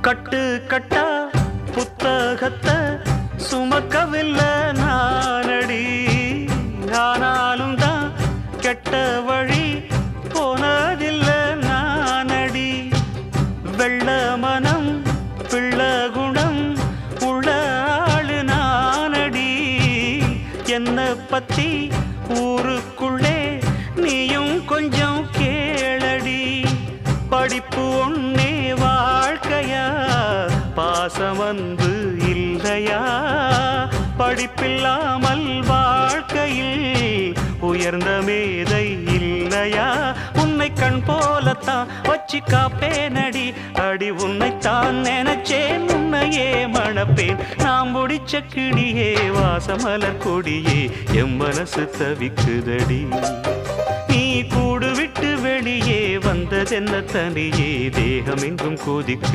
கட்டு கட்டா புத்தகத்தை சுமக்கவில்லை நானடி, ஆனாலும் தான் கெட்ட வழி போனதில்லை நானடி. வெள்ள மனம் பிள்ள குணம் உள்ள ஆளு நானடி, என்ன பத்தி ஊருக்குள்ளே நீயும் கொஞ்சம் கேளடி. படிப்பு ஒன்னே வாழ்க்கையா, பாசம் வந்து இல்லையா? படிப்பில்லாமல் வாழ்க்கையில் உயர்ந்த மேதை இல்லையா? உன்னை கண் போலத்தான் வச்சு காப்பேனடி, அடி உன்னைத்தான் நினைச்சேன் உன்னையே மணப்பேன். நாம் முடிச்ச கிளியே வாசமலர் கொடியே எம் மனசு தவிக்குதடி. நீ கூடு விட்டு வெளியே வந்ததென்ன தனியே தேகம் எங்கும் கொதிக்கு